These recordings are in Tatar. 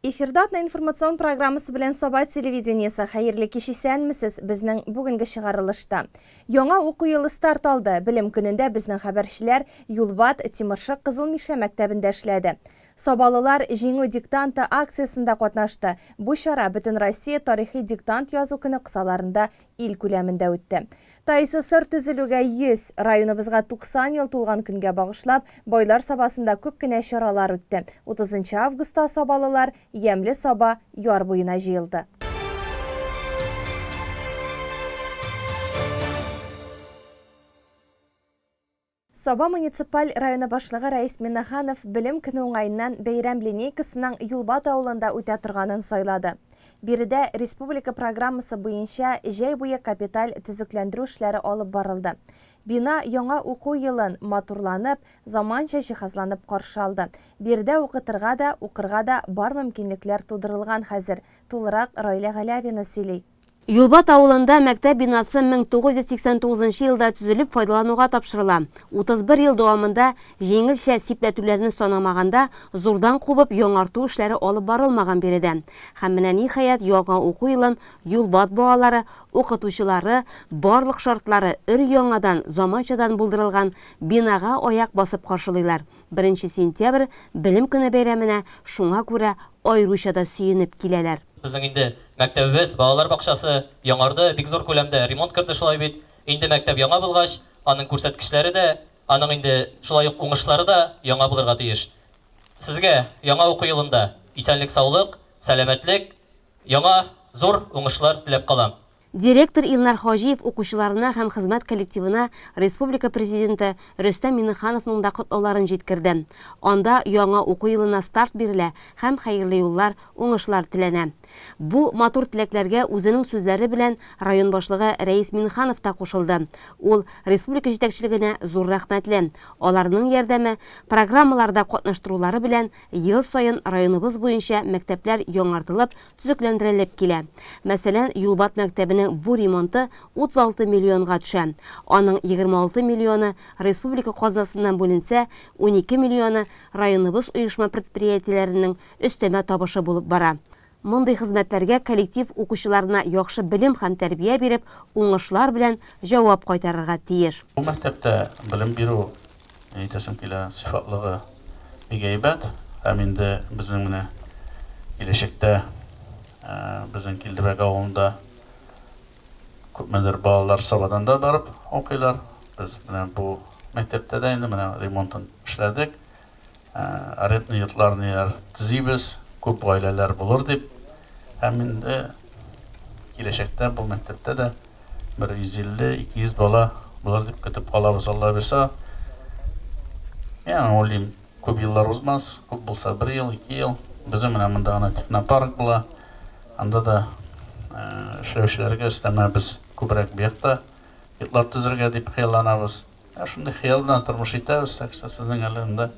Эфирдатна информацион программасы белән Саба телевидениесі хәерле кешисәнмесез безнең бүгенге чыгарылышта. Яңа уку елы старт алды. Белем көнендә безнең хәбәрчеләр Юлбат Тимыршык Кызыл Мишә мәктәбендә эшләде. Сабалылар җиңү диктанты акциясында катнашты. Бу чара Бөтен Россия тарихи диктант язу көне кысаларында ил күләмендә үтте. ТССР төзелүгә 100, районыбызга 90 ел тулган көнгә багышлап, Байлар сабасында күп кенә чаралар үтте. 30 августта сабалылар Ямле саба яр буена җыелды. Саба муниципаль районы башлыгы Рәис Миннаханов белем көне уңайыннан бәйрәм линейкасының Юлбат авылында үтә торганын сайлады. Биредә республика программасы буенча җәй буе капиталь төзекләндерү эшләре алып барылды. Бина яңа уку елын матурланып, заманча җиһазланып каршы алды. Биредә укытырга да, укырга да бар мөмкинлекләр тудырылган хәзер. Тулырак Раилә Галявина сөйли. Юлбат авылында мәктәп бинасы 1989 елда төзелеп файдалануга тапшырыла. 31 ел дәвамында җиңелчә сипләтүләрне санамаганда зурдан кубып яңарту эшләре алып барылмаган биредә. Һәм менә ниһаять яңа уку елын Юлбат балалары, укытучылары барлык шартлары өр-яңадан заманчадан булдырылган бинага аяк басып каршылыйлар. 1 сентябрь белем көне бәйрәменә шуңа күрә аеруча да сөенеп киләләр. Безнең инде мәктәбебез, балалар бакчасы яңарды, бик зур күләмдә ремонт керде шулай бит. Инде мәктәп яңа булгач, аның күрсәткечләре дә, аның инде шулай ук уңышлары да яңа булырга тиеш. Сезгә яңа уку елында исәнлек, саулык, сәламәтлек, яңа зур уңышлар теләп калам. Директор Илнар Хаҗиев укучыларына һәм хезмәт коллективына республика президенты Рөстәм Миннехановның да котлауларын җиткерде. Анда яңа уку елына старт бирелә һәм хәерле юллар, уңышлар теләнә. Бу матур теләкләргә үзенең сүзләре белән район башлыгы Рәис Миннеханов та кушылды. Ул республика җитәкчелегенә зур рәхмәтле. Аларның ярдәме, программаларда катнаштырулары белән ел саен районыбыз буенча мәктәпләр яңартылып, төзекләндерелеп килә. Мәсәлән, Юлбат мәктәбенең бу ремонты 36 миллионга төшә. Аның 26 миллионы республика казнасыннан бүленсә, 12 миллионы районыбыз оешма предприятиеләренең өстәмә табышы булып бара. Мондый хезмәтләргә коллектив укучыларына яхшы белем һәм тәрбия биреп, уңышлар белән җавап кайтарырга тиеш. Бу мәктәптә белем бирү әйтәсем килә сыйфатлыгы бик әйбәт. Һәм инде безнең менә киләчәктә безнең Килдебәк авылында күпмедер балалар сабадан да барып укыйлар. Без менә бу мәктәптә дә инде менә ремонтын эшләдек. Арендный йортларны төзибез, күп гаиләләр булыр дип. Һәм инде киләчәктә бу мәктәптә дә 150-200 бала булыр дип көтеп калабыз, Алла бирсә. Яңа уйлыйм, күп еллар узмас, күп булса 1 ел, 2 ел. Безнең менә монда ана технопарк була. Анда да эшләүчеләргә өстәмә без күбрәк бекта йортлар төзергә дип хыялланабыз. Шундый хыялдан тормыш итәбез, сезнең әлендә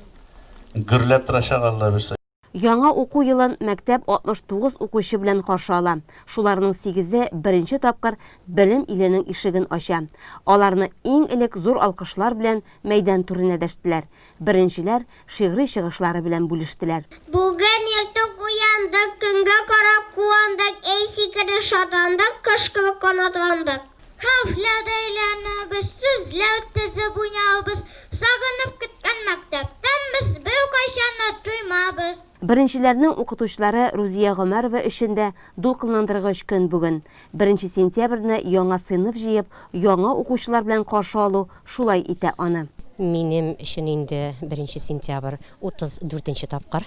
гөрләп торачак, Алла бирсә. Яңа уку елын мәктәп 69 укучы белән каршы ала. Шуларның 8-е беренче тапкыр белем иленең ишеген ача. Аларны иң элек зур алкышлар белән мәйдан түренә дәштеләр. Беренчеләр шигъри чыгышлары белән бүлештеләр. Бүген иртүк уяндык, көнгә карап куандык, эй сикере шатландык, кышкы канатландык. Хафләдә әйләнәбез, сүзләр төзеп уйнабыз, сагынып көткән мәктәптән без бу кайчанны туймабыз. Беренчеләрнең укытучылары Рузия Гомәрова өчен дә дулкынландыргыч көн бүген. 1 сентябрьне яңа сыйныф җыеп, яңа укучылар белән каршы алу шулай итә аны. Минем өчен инде 1 сентябрь 34-нче тапкыр.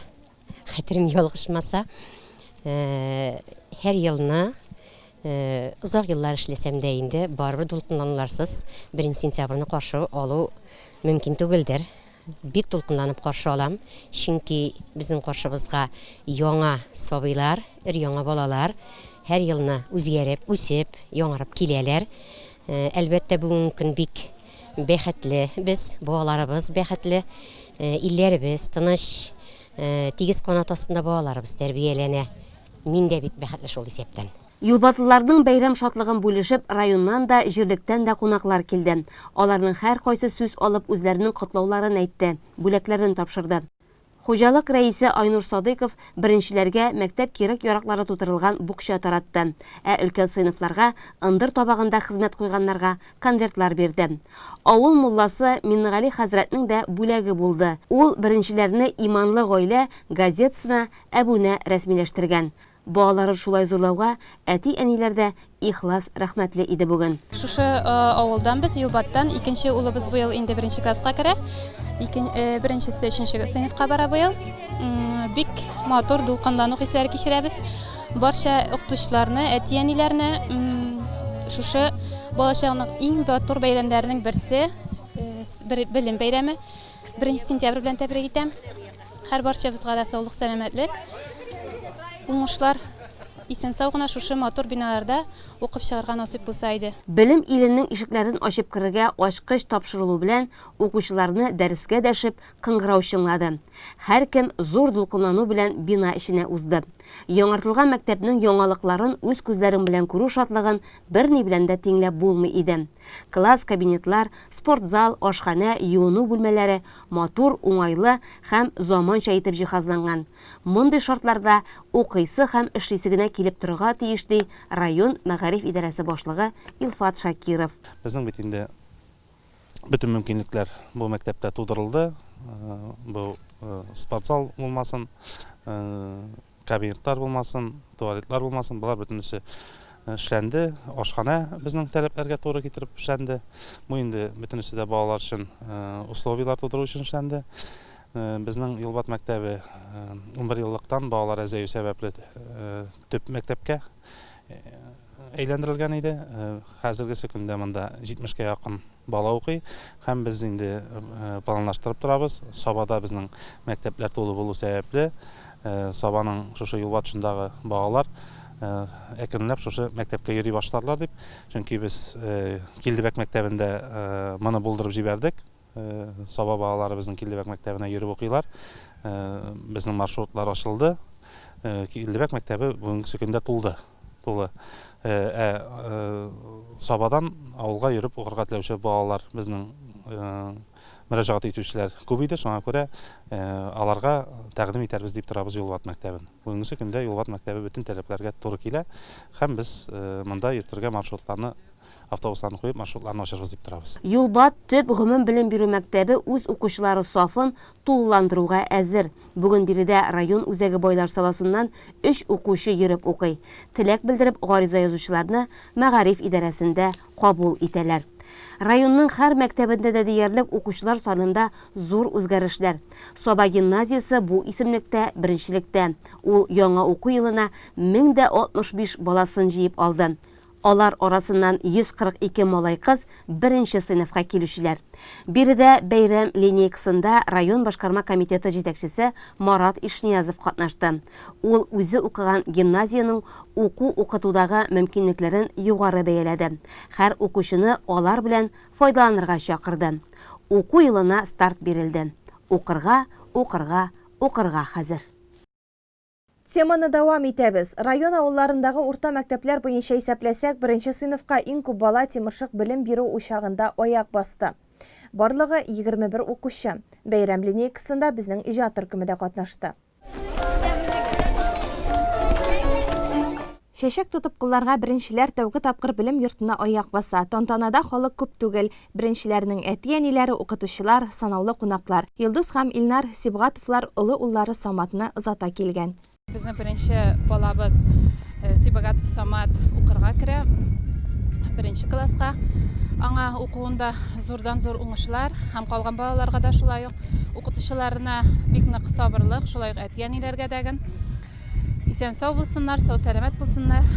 Хәтерем ялгышмаса, һәр елны узак еллар эшләсәм дә инде барыбер дулкынлануларсыз 1 сентябрьне каршы алу мөмкин түгелдер. Бик дулкынланып каршы алам, чөнки безнең каршыбызга яңа сабыйлар, яңа балалар һәр елны үзгәреп, үсеп, яңарып киләләр. Әлбәттә бүген көн бик бәхетле, без балаларыбыз бәхетле, илләребез тыныч, тигез канат астында балаларыбыз тәрбияләнә. Мин дә бик бәхетле шул исәптән. Юлбатлыларның бәйрәм шатлыгын бүлешеп, районнан да, җирлектән дә кунаклар килде. Аларның һәр кайсы сүз алып үзләренең котлауларын әйтте, бүләкләрен тапшырды. Хуҗалык рәисе Айнур Садыйков беренчеләргә мәктәп кирәк-яраклары тутырылган букча таратты, ә өлкән сыйныфларга ындыр табагында хезмәт куйганнарга конвертлар бирде. Авыл мулласы Миннегали хәзрәтнең дә бүләге булды. Ул беренчеләрне иманлы гаилә газетасына әбүнә рәсмиләштергән. Балалары шулай зурлауга әти-әниләр дә ихлас рәхмәтле иде бүген. Шушы авылдан без Юлбаттан икенче улыбыз быел инде 1нче класска керә. Беренчесе 3нче сыйныфка бара быел. Бик матур дулкынлану хисләре кичерәбез. Барча укытучыларны, әти-әниләрне шушы балачакның иң матур бәйрәмнәренең берсе белем бәйрәме 1 сентябрь белән тәбрик итәм. Һәр барчабызга да саулык, сәламәтлек, уңышлар, исән-сау гына шушы матур биналарда укып чыгарга насыйп булса иде. Белем иленең ишекләрен ачып керергә ачкыч тапшырылу белән укучыларны дәрескә дәшеп кыңгырау чыңлады. Һәркем зур дулкынлану белән бина эченә узды. Яңартылган мәктәпнең яңалыкларын үз күзләрем белән күрү шатлыгын берни белән дә тиңләп булмый иде. Класс кабинетлар, спортзал, ашхана, юыну бүлмәләре матур, уңайлы һәм заманча итеп җиһазланган. Мондый шартларда укыйсы һәм эшлисе генә килеп торырга тиеш ди район мәгариф идарәсе башлыгы Илфат Шакиров. Безнең бит инде бөтен мөмкинлекләр бу мәктәптә тудырылды. Бу спортзал булмасын, кабинетлар булмасын, туалетлар булмасын, булар бөтенесе эшләнде. Ашхана безнең таләпләргә туры китереп эшләнде. Бу инде бөтенесе дә балалар өчен условиялар тудыру өчен эшләнде. Безнең Юлбат мәктәбе 11 еллыктан балалар әзәю сәбәпле төп мәктәпкә әйләндерелгән иде. Хәзергесе көндә монда 70-кә якын бала укый һәм без инде планлаштырып торабыз. Сабада безнең мәктәпләр тулы булу сәбәпле Сабаның шушы Юлбатшындагы балалар әкренләп шушы мәктәпкә йөри башларлар дип. Чөнки без Килдебәк мәктәбендә моны булдырып җибәрдек. Саба балалары безнең Килдебәк мәктәбенә йөреп укыйлар. Безнең маршрутлар ачылды. Килдебәк мәктәбе бүгенге көндә тулды. Сабадан авылга йөреп укырга теләүче балалар безнең мөрәҗәгать итүчеләр күп иде. Шуңа күрә аларга тәкъдим итәрбез дип торабыз Юлбат мәктәбен. Бүгенге көндә Юлбат мәктәбе бөтен таләпләргә туры килә һәм без монда йөртергә маршрутларны автобусларны куеп маршрутларны ачырбыз дип торабыз. Юлбат төп гомум белем бирү мәктәбе үз укучылары сафын тулыландыруга әзер. Бүген биредә район үзәге байлар сабасыннан 3 укучы йөреп укый. Теләк белдереп гариза язучыларны мәгариф идарәсендә кабул итәләр. Районның һәр мәктәбендә дә диярлек укучылар санында зур үзгәрешләр. Саба гимназиясе бу исемлектә беренчелектә. Ул яңа уку елына 1065 баласын җыеп алды. Алар арасыннан 142 малай кыз 1нче сыйныфка килүчеләр. Биредә бәйрәм линейкасында район башкарма комитеты җитәкчесе Марат Ишниязов катнашты. Ул үзе укыган гимназияның укытудагы мөмкинлекләрен югары бәяләде. Һәр укучыны алар белән файдаланырга чакырды. Уку елына старт бирелде. Укырга хәзер. Теманы дәвам итәбез. Район авылларындагы урта мәктәпләр буенча исәпләсәк, 1нче сыйныфка иң күп бала Тимыршык белем бирү учагында аяк басты. Барлыгы 21 укучы. Бәйрәм линейкасында безнең иҗат төркемендә катнашты. Шәшәк тотып кулларга беренчеләр тәүге тапкыр белем йортына аяк баса. Тантанада халык күп түгел. Беренчеләрнең әти-әниләре, укытучылар, санаулы кунаклар. Йылдыз һәм Илнар Сибгатовлар олы уллары Саматны озата килгән. Безнең беренче балабыз Сибгатов Самат укырга керә 1нче класска. Аңа укуында зурдан-зур уңышлар һәм калган балаларга да шулай ук укытучыларына бик нык сабырлык, шулай ук әти-әниләргә дәген. Исән-сау булсыннар, сау-сәламәт булсыннар,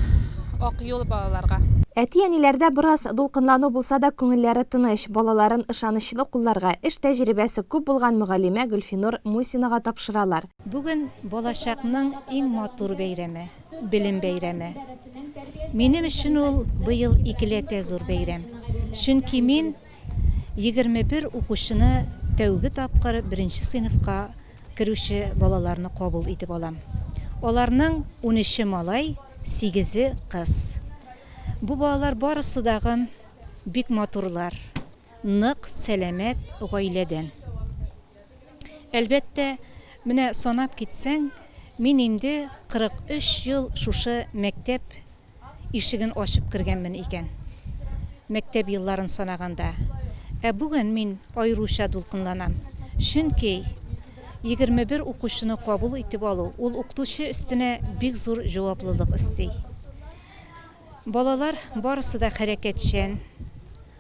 ак юл балаларга. Әти-әниләрдә бераз дулкынлану булса да күңелләре тыныч, балаларын ышанычлы кулларга эш тәҗрибәсе күп булган мөгаллимә Гөлфинур Мусинага тапшыралар. Бүген балачакның иң матур бәйрәме, белем бәйрәме. Минем өчен ул быел икеләтә зур бәйрәм. Чөнки мин 21 укучыны тәүге тапкыр 1нче сыйныфка керүче балаларны кабул итеп алам. Аларның 13 малай, 8 кыз. Бу балалар барысы дагы бик матурлар, нык, сәламәт гаиләдән. Әлбәттә, Менә санап китсәң, мин инде 43 ел шушы мәктәп ишеген ачып кергәнмен икән. Мәктәп елларын санаганда. Бүген мин айрыуча дулкынланам. Чөнки 21 укучыны кабул итеп алу, ул укытучы өстенә бик зур җаваплылык өсти. Балалар барысы да хәрәкәтчән,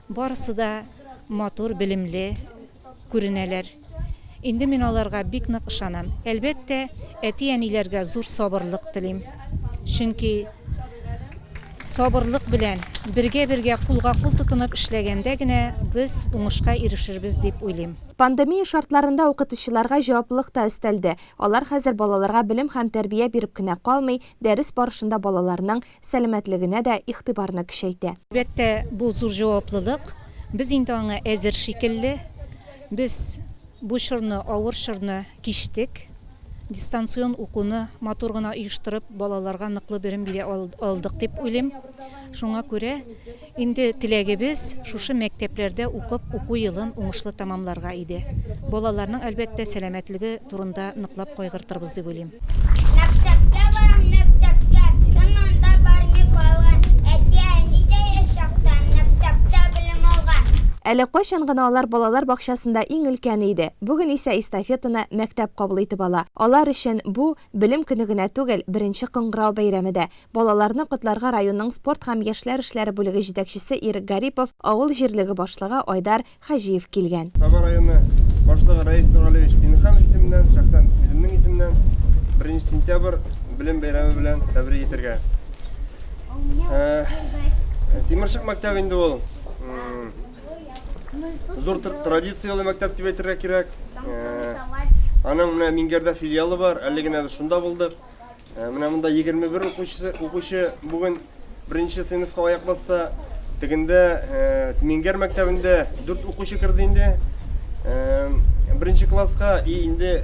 барысы да матур, белемле күренәләр. Инде мин аларга бик нык ышанам. Әлбәттә, әти-әниләргә зур сабырлык телим. Чөнки сабырлык белән бергә кулга-кул тотынып эшләгәндә генә без уңышка ирешербез дип уйлыйм. Пандемия шартларында укытучыларга җаваплылык та өстәлде. Алар хәзер балаларга белем һәм тәрбия биреп кенә калмый, дәрес барышында балаларның сәламәтлегенә дә игътибарны көчәйтә. Әлбәттә, бу зур җаваплылык. Без инде аңа әзер шикелле. Без бу чорны, авыр чорны кичтек. Дистанцион укуны матур гына оештырып, балаларга ныклы берем бирә алдык дип уйлыйм. Шуңа күрә инде теләгебез шушы мәктәпләрдә укып, уку елын уңышлы тамамларга иде. Балаларның әлбәттә сәламәтлеге турында ныклап кайгыртырбыз дип уйлыйм. Мәктәпкә барам, мәктәпкә, команда бармый калган. Әти-әни дә яшактан, мәктәптә белем алган. Әле кайчан гына алар балалар бакчасында иң өлкәне иде. Бүген исә эстафетаны мәктәп кабул итеп ала. Алар өчен бу белем көне генә түгел, беренче кыңгырау бәйрәме дә. Балаларны котларга районның спорт һәм яшьләр эшләре бүлеге җитәкчесе Ирек Гарипов, авыл җирлеге башлыгы Айдар Хаҗиев килгән. Саба районы башлыгы Раис Нуралиевич Минхан исеменнән, шәхсән үземнең исемнән 1 сентябрь белем бәйрәме белән тәбрик итәргә. Тимершек мәктәбендә ул зур традициялы мәктәп дип әйтергә кирәк. Аның менә Мингәрдә филиалы бар, әле генә без шунда булдык. Менә монда 21 укучы бүген 1-нче сыйныфка аяк басса, тегендә Мингәр мәктәбендә 4 укучы керде инде. 1-нче класска инде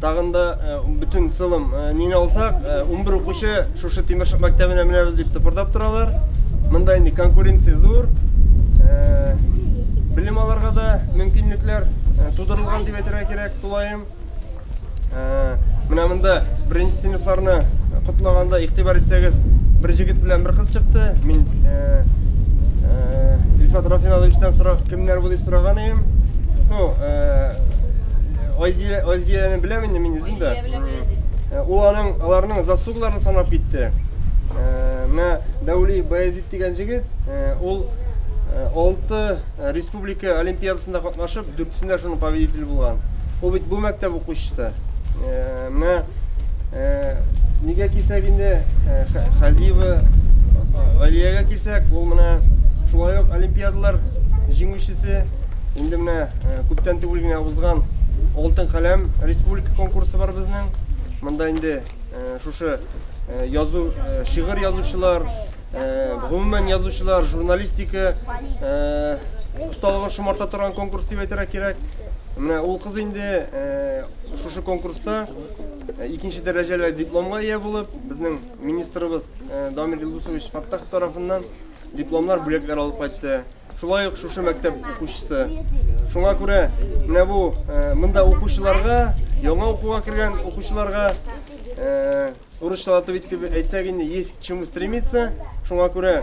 тагында бүтән сылым нине алсак, 11 укучы шушы Тимершек мәктәбенә менәбез дип тыпырдап торалар. Монда инде конкуренция зур. Белем аларга да мөмкинлекләр тудырылган дип әйтергә кирәк, тулайым. Менә монда 1-нче сыйныфларны кутлаганда игътибар итсәгез, бер җегет белән бер кыз чыкты. Мин Илфат Рафиновичтан кемнәр бу дип сораган идем. Азияны беләм инде мин үзем дә. Ул аларның заслугларын санап китте. Менә Дәүли Баязит дигән җегет, ул 6 республика олимпиадасында катнашып, 4-сендә шуның победителе булган. Ул бит бу мәктәп укучысы. Менә нигә килсәк инде Хазиева Галиягә килсәк, ул менә шулай ук олимпиадалар җиңүчесе. Инде менә күптән түгел генә узган Алтын каләм республика конкурсы бар безнең. Монда инде шушы язу, шигырь язучылар, гомумән язучылар, журналистика осталыгын шомарта торган конкурс дип әйтергә кирәк. Менә ул кыз инде шушы конкурста 2-нче дәрәҗәле дипломга ия булып, безнең министрыбыз Дамир Илдусович Фаттахов тарафыннан дипломнар, бүләкләр алып кайтты. Шулай ук шушы мәктәп укучысы. Шуңа күрә менә бу монда укучыларга, яңа укуга кергән укучыларга урысча әйтеп әйтсәк инде есть к чему стремиться. Шуңа күрә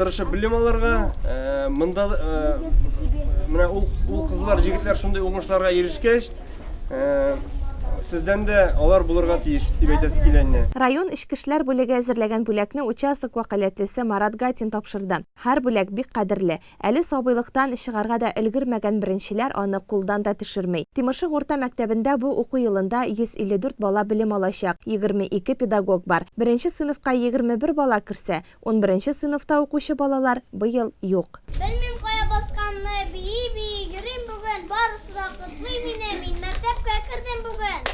тырышып белем аларга, монда менә ул кызлар, җегетләр шундый уңышларга ирешкәч, сездән дә алар булырга тиеш дип әйтәсе килә инде. Район эчке эшләр бүлеге әзерләгән бүләкне участок вәкаләтлесе Марат Гатин тапшырды. Һәр бүләк бик кадерле. Әле сабыйлыктан чыгарга да өлгермәгән беренчеләр аны кулдан да төшермәй. Тимершек урта мәктәбендә бу уку елында 154 бала белем алачак. 22 педагог бар. Беренче сыйныфка 21 бала керсә, 11нче сыйныфта укучы балалар быел юк. Белмим кая басканны, бии йөрим бүген, барысы да кытлый мине, мин мәктәпкә кирдем бүген.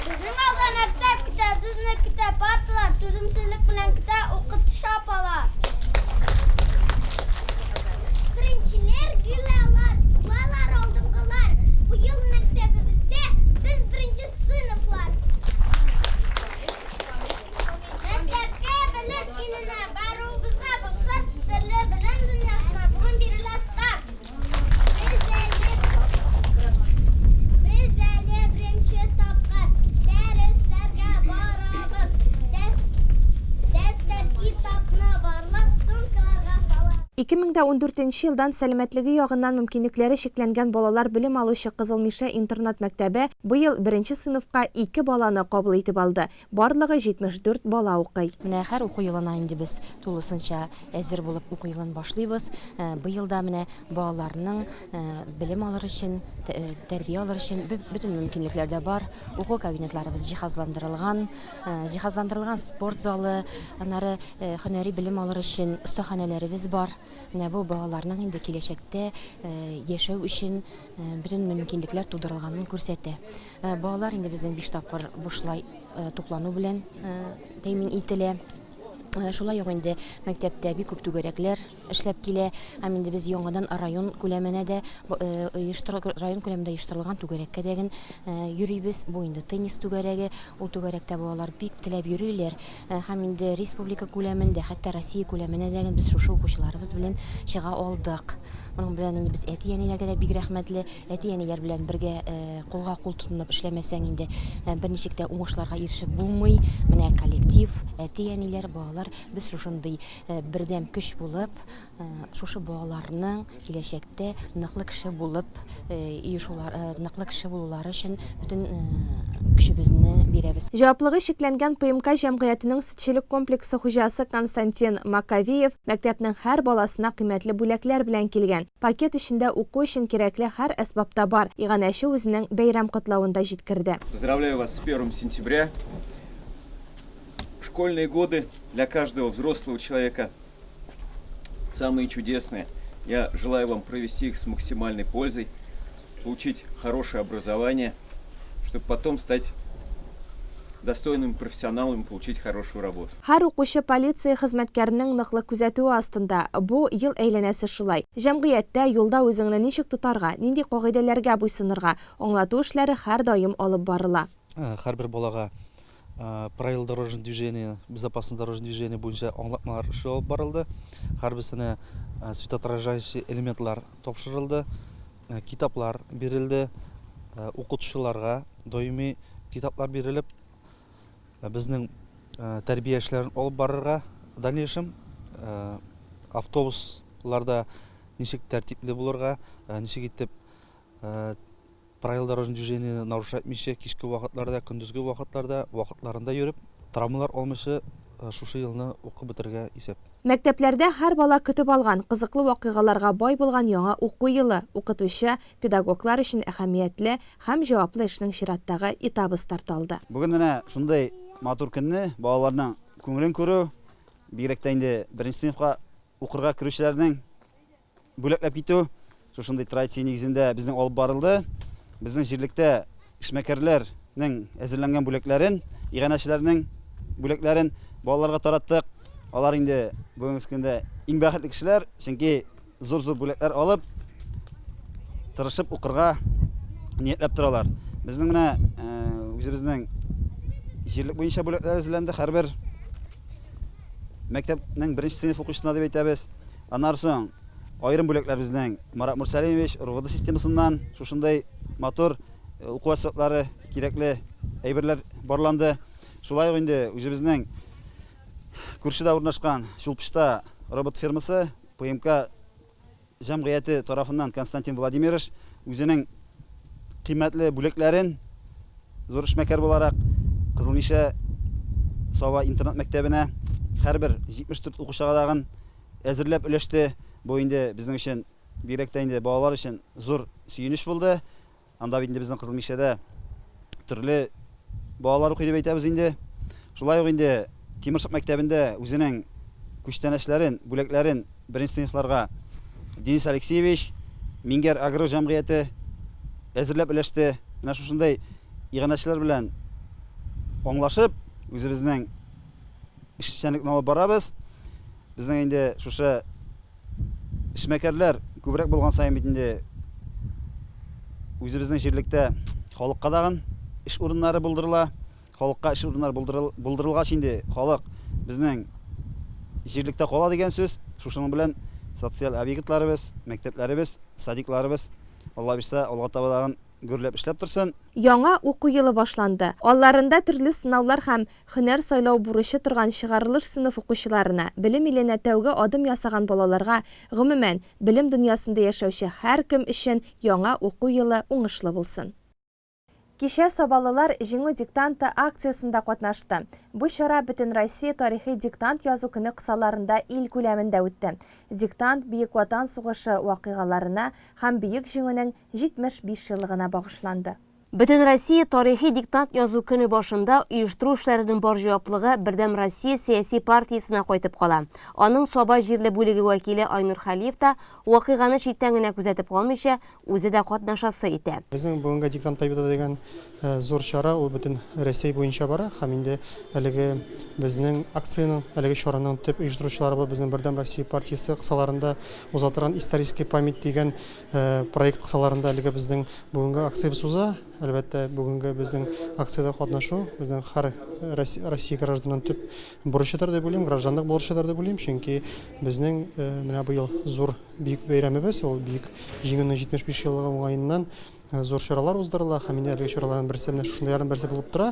Безнең алда мәктәп китә, безнең китә парталар, түземсезлек белән китә укытучы апалар. Беренчеләр гилалар, балалар алдынгылар. Быел мәктәбебездә без 1-нче сыйныфлар. Мәктәпкә белем киненә баруыбызга башка серле белем дөньясына бүген бирелә старт. Без әле 2014 елдан сәләмәтлеге ягыннан мөмкинлекләре шикләнгән балалар белем алучы Кызыл Миша интернат мәктәбе быел 1нче сыйныфка 2 баланы кабул итеп алды. Барлыгы 74 бала укый. Менә һәр уку елына инде без тулысынча әзер булып уку елын башлыйбыз. Быел да менә балаларның белем алыр өчен, тәрбия алыр өчен бөтен мөмкинлекләр дә бар. Уку кабинетларыбыз җиһазландырылган, спорт залы, аннары һөнәри белем алыр өчен остаханәләребез бар. Менә бу балаларның инде киләчәктә яшәү өчен бөтен мөмкинлекләр тудырылганын күрсәтә. Балалар инде безнең 5 тапкыр бушлай туклану белән тәэмин ителә. Шулай ук инде мәктәптә бик күп түгәрәкләр эшләп килә. Һәм инде без яңадан район күләмендә оештырылган түгәрәккә дәген йөрибез. Бу инде теннис түгәрәге. Ул түгәрәктә балалар бик теләп йөриләр. Һәм инде республика күләмендә, хәтта Россия күләменә дәген без шушы укучыларыбыз белән чыга алдык. Моның белән инде без әти-әниләргә дә бик рәхмәтле. Әти-әниләр белән бергә кулга-кул тотынып эшләмәсәң инде берничек тә уңышларга ирешеп булмый. Менә коллектив, әти-әниләр, балалар biz шушындый бердәм көч булып, шушы балаларның киләчәктә ныклы кеше булып, ныклы кеше булулары өчен бүтән көчебезне бирәбез. Җаваплыгы шикләнгән ПМК җәмгыятенең сөтчелек комплексы хуҗасы Константин Маковеев мәктәпнең һәр баласына кыйммәтле бүләкләр белән килгән. Пакет эчендә уку өчен кирәкле һәр әсбапта бар. Иганәче үзенең бәйрәм котлавында җиткерде. Поздравляю вас с 1 сентября. Школьные годы для каждого взрослого человека самые чудесные. Я желаю вам провести их с максимальной пользой, получить хорошее образование, чтобы потом стать достойным профессионалом и получить хорошую работу. Һәр укучы полиция хезмәткәренең ныклы күзәтүе астында. Бу ел әйләнәсе шулай. Җәмгыятьтә юлда үзеңне ничек тотарга, нинди кагыйдәләргә буйсынырга, аңлату эшләре һәр даим алып барыла. Һәрбер балага правил дорожного движения, безопасность дорожного движения буенча аңлатмалар алып барылды. Һәрберсенә светоотражающий элементлар тапшырылды, китаплар бирелде, укытучыларга даими китаплар бирелеп, безнең тәрбия эшләрен алып барырга дальнейшем автобусларда ничек тәртипле булырга, ничек итеп правил дорожного движения нарушать мичә кичке вакытларда, көндезге вакытларында йөреп, травмалар алмыйча шушы елны укып бетергә исәп. Мәктәпләрдә һәр бала көтеп алган кызыклы вакыйгаларга бай булган яңа уку елы укытучы, педагоглар өчен әһәмиятле һәм җаваплы эшнең чираттагы этабы старталды. Бүген менә шундай матур көнне балаларның күңелен күрү, бигрәк тә инде 1нче сыйныфка укырга керүчеләрнең бүләкләп китү, шушындай традиция нигезендә безнең алып барылды. Безнең җирлектә эшмәкәрләрнең әзерләнгән бүләкләрен, иганәчеләрнең бүләкләрен балаларга тараттык. Алар инде бүгенге көндә иң бәхетле кешеләр, чөнки зур-зур бүләкләр алып, тырышып укырга ниятләп торалар. Безнең менә үзебезнең җирлек буенча бүләкләр әзерләнде. Һәрбер мәктәпнең 1нче сыйныф укучысына дип әйтәбез. Аннан соң айрым бүләкләр безнең Марат Мурсалимович РУВД системасыннан шушындай матур уку асбаплары, кирәкле әйберләр барланды. Шулай ук инде үзебезнең күршедә урнашкан Чулпышта робот фирмасы ПМК җәмгыяте тарафыннан Константин Владимирович үзенең кыйммәтле бүләкләрен зур эшмәкәр буларак Кызыл Миша Сава интернат мәктәбенә һәрбер 74 укучыга дагын әзерләп өләште. Бу инде безнең өчен бигрәк тә инде балалар өчен зур сөенеч булды. Анда инде безнең Кызыл Мишәдә төрле балалар укый дип әйтәбез инде. Шулай ук инде Тимершык мәктәбендә үзенең күчтәнәчләрен, бүләкләрен 1нче сыйныфларга Денис Алексеевич Мингәр агро җәмгыяте әзерләп өләште. Менә шушындай иганәчеләр белән аңлашып, үзебезнең эшчәнлекне алып барабыз. Безнең инде шушы эшмәкәрләр күбрәк булган саен бит инде үзебезнең җирлектә халыкка дагын эш урыннары булдырыла. Халыкка эш урыннары булдырылгач инде халык безнең җирлектә кала дигән сүз. Шушының белән социаль объектларыбыз, мәктәпләребез, садикларыбыз Алла бирсә, Алга таба дагын гөрләп эшләп торсын. Яңа уку елы башланды. Алларында төрле сынаулар һәм һөнәр сайлау бурычы торган чыгарылыш сыйныф укучыларына, белем иленә тәүге адым ясаган балаларга, гомумән, белем дөньясында яшәүче һәркем өчен яңа уку елы уңышлы булсын. Кичә Сабалылар җиңү диктанты акциясында катнашты. Бу чара Бөтен Россия тарихи диктант язу көне кысаларында ил күләмендә үтте. Диктант Бөек Ватан сугышы вакыйгаларына һәм Бөек җиңүнең 75 еллыгына багышланды. Бөтен Россия тарихи диктант язу көне башында оештыру эшләренең бар җаваплыгы Бердәм Россия сияси партиясына кайтып кала. Аның Саба җирле бүлеге вәкиле Айнур Халиев та вакыйганы читтән генә күзәтеп калмыйча, үзе дә катнашасы итә. Безнең бүгенге диктант победа дигән зур чара ул бөтен Россия буенча бара һәм инде әлеге безнең акцияның, әлеге чараның төп оештыручылары булып безнең Бердәм Россия партиясе кысаларында узатырган исторический память дигән проект кысаларында әлеге безнең бүгенге акциябыз уза. Әлбәттә, бүгенге безнең акциядә катнашу безнең һәр Россия гражданының төп бурычыдыр дип уйлыйм, гражданлык бурычыдыр дип уйлыйм, чөнки безнең менә бу ел зур бөек бәйрәмебез, ул бөек җиңүнең 75 еллыгы уңаеннан зур чаралар уздырыла, һәм инде әлеге чараларның берсе менә шундыйларның берсе булып тора.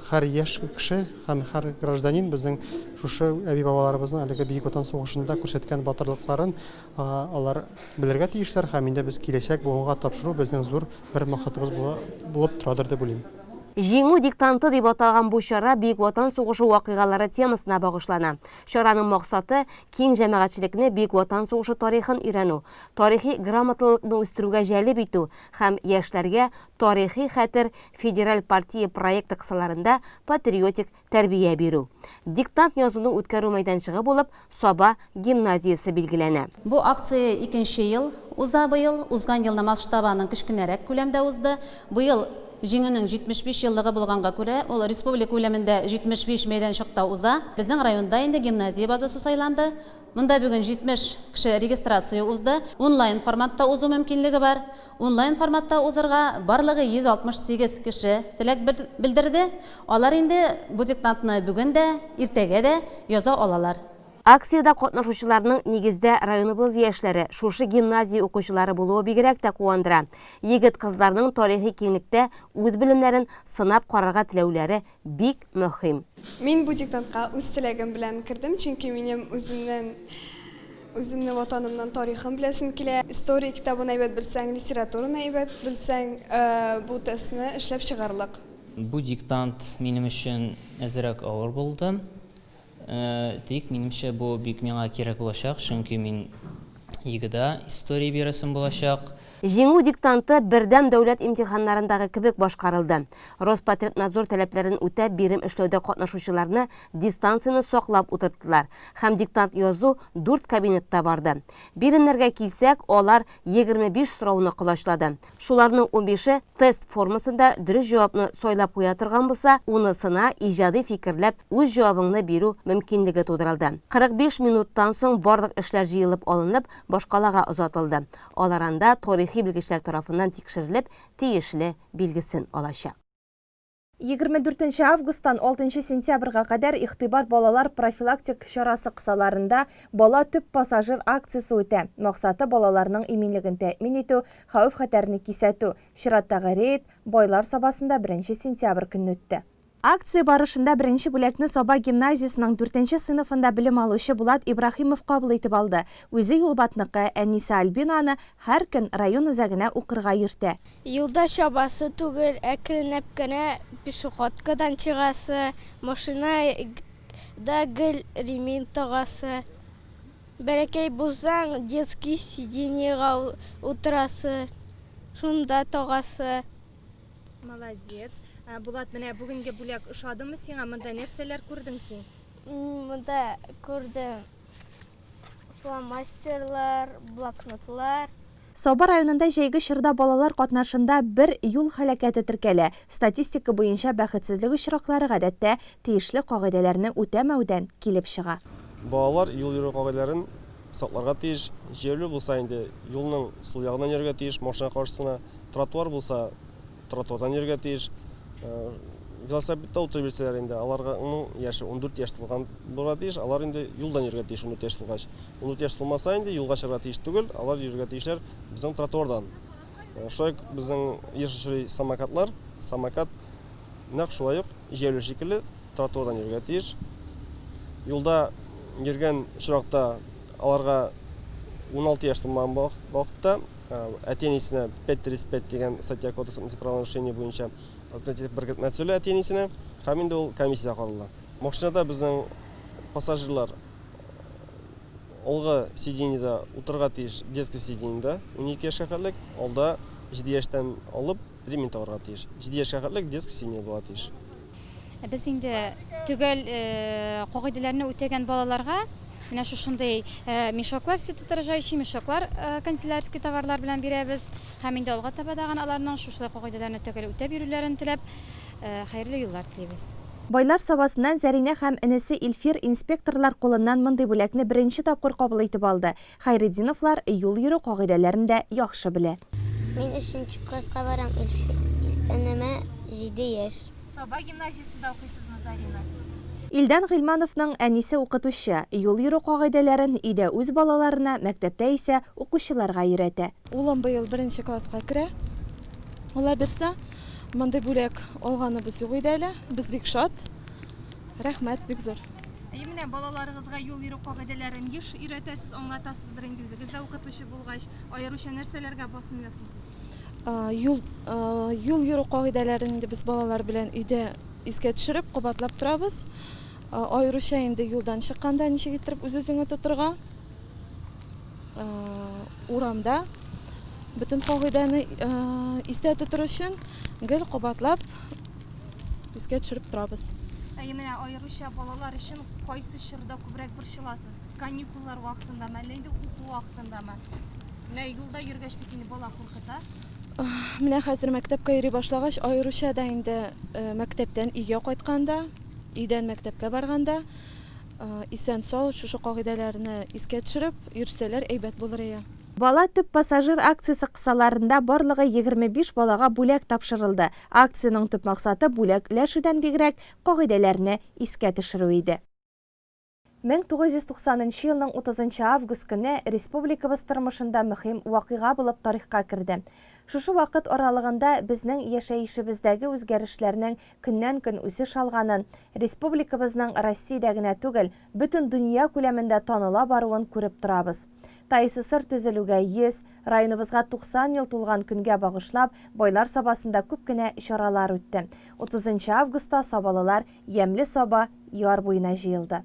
Һәр яшь кеше һәм һәр гражданин безнең шушы әби-бабаларыбызның әлеге Бөек Ватан сугышында күрсәткән батырлыкларын алар белергә тиешләр, һәм инде без киләчәк буынга тапшыру безнең зур бер максатыбыз булып торадыр дип уйлыйм. Җиңү диктанты дип аталган бу чара Бөек Ватан сугышы вакыйгалары темасына багышлана. Чараның максаты киң җәмәгатьчелекне Бөек Ватан сугышы тарихын өйрәнү, тарихи грамоталыкны үстерүгә җәлеп итү һәм яшьләргә тарихи хәтер федераль партия проекты кысаларында патриотик тәрбия бирү. Диктант язуны үткәрү мәйданчыгы булып Саба гимназиясе билгеләнә. Бу акция 2нче ел уза быел, узган елны масштабаның кечкенәрәк күләмдә узды. Быел җиңүнең 75 еллыгы булганга күрә, ул республика күләмендә 75 мәйданчыкта уза. Безнең районда инде гимназия базасы сайланды. Монда бүген 70 кеше регистрация узды. Онлайн форматта узу мөмкинлеге бар. Онлайн форматта узырга барлыгы 168 кеше теләк белдерде. Алар инде бу диктантны бүген дә, иртәгә дә яза алалар. Акцияда катнашучыларның нигездә районыбыз яшьләре, шушы гимназия укучылары булуы бигрәк тә куандыра. Егет кызларның тарихи киңлектә үз белемнәрен сынап карарга теләүләре бик мөһим. Мин бу диктантка үз теләгем белән кирдем, чөнки минем үземнең ватанымның тарихын беләсем килә. История китабын әйбәт белсәң, литератураны әйбәт белсәң, бу тестны эшләп чыгарлык. Бу диктант минем өчен әзрәк авыр булды. Тик минемчә бу бик миңа кирәк булачак, чөнки мин егыда история бирәсем булачак. Җиңү диктанты бердәм дәүләт имтиханнарындагы кебек башкарылды. Роспотребнадзор таләпләрен үтәп бирем эшләүдә катнашучыларны дистанцияны саклап утырттылар һәм диктант язу 4 кабинетта барды. Биремнәргә килсәк, алар 25 сорауны кылачлады. Шуларның 15-е тест формасында дөрес җавапны сайлап куя торган булса, унысына иҗади фикерләп үз җавабыңны бирү мөмкинлеге тудырылды. 45 минуттан соң барлык эшләр җыелып алынып, башкалага озатылды. Аларында тарихи белгечләр тарафыннан тикшерелеп, тиешле билгесен алачак. 24 августтан 6 сентябрьгә кадәр игътибар балалар профилактик чарасы кысаларында бала төп пассажир акциясе үтә. Максаты балаларның иминлеген тәэмин итү, хәвеф-хәтәрне кисәтү. Чираттагы рейд Байлар Сабасында 1 сентябрь көнне үтте. Акция барышында беренче бүләкне Саба гимназиясының 4 сыйныфында белем алучы Булат Ибрахимов кабул итеп алды. Үзе юлбатныкы Әниса Альбинаны һәр көн район үзәгенә укырга йөртә. Юлда чабасы түгел, әкренләп кенә пешеходкадан чыгасы, машинада гел ремень тагасы. Бәләкәй булсаң, детский сиденьега утырасы, шунда тагасы. Молодец. Булат, менә бүгенге бүләк ошадымы сиңа? Монда нәрсәләр күрдең син? Монда күрдем фломастерлар, блокнотлар. Саба районында җәйге чорда балалар катнашында бер юл һәлакәте теркәлә. Статистика буенча бәхетсезлек очраклары гадәттә тиешле кагыйдәләрне үтәмәүдән килеп чыга. Балалар юл йөрү кагыйдәләрен сакларга тиеш. Җәйле булса инде юлның сул ягыннан йөрергә тиеш, машина каршысына. Тротуар булса тротуардан йөрергә тиеш. Велосипедта утырып йөрсәләр инде, аларга яше 14 яшь булган булырга тиеш, алар инде юлдан йөрергә тиеш 14 яшь булгач. 14 яшь булмаса инде юлга чыгарга тиеш түгел, алар йөрергә тиешләр безнең тротуардан. Шулай безнең ешшри самокат нәкъ шулай ук җәйле шикелле тротуардан йөргә тиеш. Юлда йөргән чиракта аларга 16 яшь тулмаган вакытта әти-әнисенә 535 дигән статья кодексы правонарушение буенча административ беркетмә төзелә әти-әнисенә һәм инде ул комиссия карала. Машинада безнең пассажирлар алгы сиденьеда утырга тиеш, детский сиденьеда 12 яшькә кадәрлек, алда 7 яшьтән алып ремень табарга тиеш. 7 яшькә кадәрлек детский сиденье була тиеш. Без инде түгел кагыйдәләрне үтәгән балаларга менә шушындый мешоклар, светоотражающий мешоклар, канцелярский товарлар белән бирәбез. Һәм инде алга табадаган аларның шушылай кагыйдәләрне түгел үтәп йөрүләрен теләп, хәерле юллар телибез. Байлар сабасыннан Зәринә һәм инесе Илфир инспекторлар кулыннан мондый бүләкне беренче тапкыр кабул итеп алды. Хәйретдиновлар юл йөрү кагыйдәләрен дә яхшы белә. Мин 3нче класска барам, энеме 7 яшь. Саба гимназиясендә укыйсызмы, Зарина? Илдан Гыйлмановның әнисе укытучы. Юл йөрү кагыйдәләрен өйдә үз балаларына, мәктәптә исә укучыларга өйрәтә. Улым быел 1нче класска керә. Алла берсә, мондый бүләк алганыбыз юк иде әле. Без бик шат. Рәхмәт, бик зур. Менә балаларыгызга юл йөрү кагыйдәләрен еш өйрәтәсез, аңлатасыздыр инде үзегез дә укытучы булгач, аеруча нәрсәләргә басым ясыйсыз? Юл йөрү кагыйдәләрен инде без балалар белән өйдә искә төшереп, кабатлап торабыз. Аеруча инде юлдан чыкканда ничек итеп үз-үзеңне тотырга, урамда бөтен кагыйдәне истә тотыр өчен гел кабатлап искә төшереп торабыз. Менә аеруча балалар өчен кайсы чорда күбрәк борчыласыз? Каникуллар вакытындамы, әллә инде уку вакытындамы? Менә юлда йөргәч бит инде бала куркыта. Менә хәзер мәктәпкә йөри башлагач, аеруча да инде мәктәптән өйгә кайтканда, өйдән мәктәпкә барганда, исән-сау шушы кагыйдәләрне искә төшереп йөрсәләр әйбәт булыр иде. Бала төп пассажир акциясы кысаларында барлыгы 25 балага бүләк тапшырылды. Акциянең төп максаты бүләк өләшүдән бигрәк кагыйдәләрне искә төшерү иде. 1990 елның 30 август көне республикабыз тормышында мөһим вакыйга булып тарихка керде. Шушы вакыт аралыгында безнең яшәешебездәге үзгәрешләрнең көннән-көн үсеш алганын, республикабызның Россиядә генә түгел, бөтен дөнья күләмендә таныла баруын күреп торабыз. ТССР төзелүгә 100, районыбызга 90 ел тулган көнгә багышлап, байлар сабасында күп кенә чаралар үтте. 30 августта сабалылар Ямле Саба яр буена җыелды.